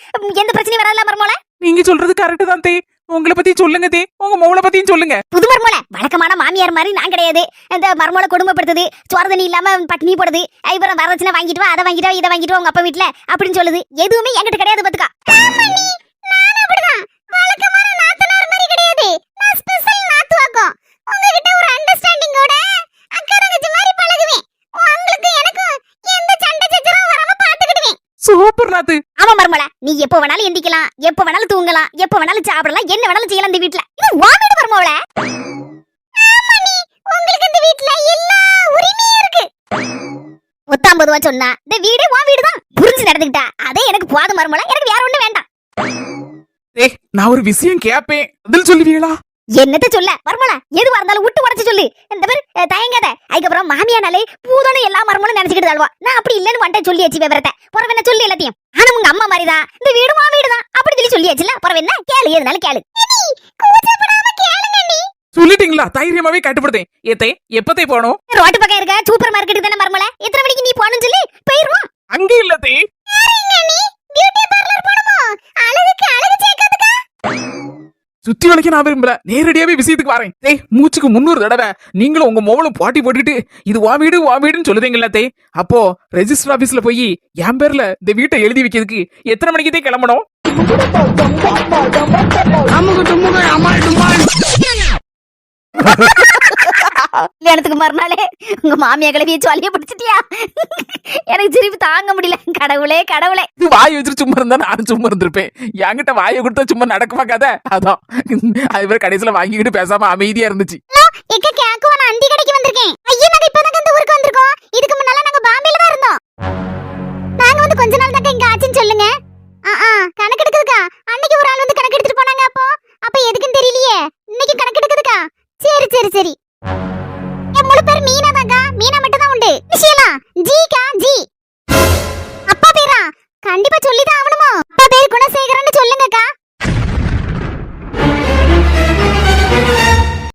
எந்த பிரச்சனையும் வராதுல மருமோள. நீங்க சொல்றது கரெக்ட் தான் தே. உங்களை பத்தி சொல்லுங்க தே, உங்க மோளை பத்தியும் சொல்லுங்க. புது மருமோள வழக்கமான மாமியார் மாதிரி நான் கிடையாது. இந்த மருமோளை கொடுமைப்படுத்துது, சோறு தண்ணி இல்லாம பட்டினி போடுது, இவரம் வரச்சுனா வாங்கிட்டு வா, அதை வாங்கிட்டு வா, இதை வாங்கிட்டு வா உங்க அப்பா வீட்டுல அப்படின்னு சொல்லுது. எதுவுமே என்கிட்ட கிடையாது பாத்துக்கா. வழக்கமான நாத்தனார் மாதிரி கிடையாது. நான் ஸ்பெஷல் நாத்துவாக்கம். உங்ககிட்ட ஒரு அண்டர்ஸ்டாண்டிங்கோட அக்கா தங்கச்சி மாதிரி பழகுவேன். உங்களுக்கு எனக்கும் எந்த சண்டை சச்சரவும் வராம பாத்துக்கிடுவேன். சூப்பர் நாத்து. ஆமா மருமல, நீ எப்ப வேணாலும் எந்திக்கலாம், எப்ப வேணாலும் தூங்கலாம், எப்ப வேணாலும் சாப்பிடலாம், என்ன வேணாலும் செய்யலாம் இந்த வீட்ல. இது உன் வீடு மருமவள. ஆமா நீ உங்களுக்கு இந்த வீட்ல எல்லா உரிமையும் இருக்கு. 150 ரூபா சொன்னா இந்த வீடு உன் வீடு தான். புரிஞ்சு நடந்துக்கிட்டா அதே எனக்கு போதும் மருமல. எனக்கு வேற ஒண்ணும் வேண்டாம். ஏ நான் ஒரு விஷயம் கேப்பேன், அதில் சொல்லுவீங்களா? என்னத்த சொல்ல மருமல? எதுவா இருந்தாலும் விட்டு உடச்சு சொல்லு. இந்த பேர் தயங்காத. அதுக்கப்புறம் மாமியானாலே பூதானே எல்லா மருமலும் நினைச்சுக்கிட்டு தாழ்வா. நான் அப்படி இல்லன்னு வந்துட்டு சொல்லியாச்சு விவரத்தை. புறவ என்ன சொல்லி எல்லாத்தையும். ஆனா உங்க அம்மா மாதிரிதான் இந்த வீடு மா வீடுதான் அப்படி சொல்லி சொல்லியாச்சுல. புறவ என்ன கேளு, எதுனாலும் கேளு. சொல்லிட்டீங்களா? தைரியமாவே கட்டுப்படுத்தேன். ஏத்தே எப்பத்தே போனோம்? ரோட்டு பக்கம் இருக்க சூப்பர் மார்க்கெட்டுக்கு தானே மருமல. எத்தனை மணிக்கு நீ போகணும்னு சொல்லி போயிருவோம். அங்க இல்லத்தே. சுத்தி வளைக்க நான் விரும்பல, நேரடியாவே விஷயத்துக்கு வரேன். டேய் மூச்சுக்கு 300 தடவை நீங்களும் உங்க மோவலும் போட்டி போட்டுட்டு இது வா வீடுன்னு சொல்லுதீங்களா தே? அப்போ ரெஜிஸ்டர் ஆபீஸ்ல போய் என் பேர்ல இந்த வீட்டை எழுதி வைக்கிறதுக்கு எத்தனை மணிக்கு தான் கிளம்பணும்? கல்யாணத்துக்கு மறுநாளே உங்க மாமியா கிளவிய சொல்லிய பிடிச்சிட்டியா? எனக்கு சிரிப்பு தாங்க முடியல. கடவுளே கடவுளே. இது வாய் வச்சுட்டு சும்மா இருந்தா நானும் சும்மா இருந்திருப்பேன். என்கிட்ட வாயை கொடுத்தா சும்மா நடக்குமா கதை? அதான் அது கடைசியில வாங்கிக்கிட்டு பேசாம அமைதியா இருந்துச்சு. எக்க கேக்கு நான் அண்டி கடைக்கு வந்திருக்கேன். ஐயா நாங்க இப்பதான் இந்த ஊருக்கு வந்திருக்கோம். இதுக்கு முன்னால நாங்க பாம்பேல தான் இருந்தோம். நாங்க வந்து கொஞ்ச நாள் தான் இங்க ஆச்சுன்னு சொல்லுங்க. கணக்கு எடுக்குதுக்கா. அன்னைக்கு ஒரு ஆள் வந்து கணக்கு எடுத்துட்டு போனாங்க. அப்போ எதுக்குன்னு தெரியலையே. இன்னைக்கு கணக்கு எடுக்குதுக்கா. சரி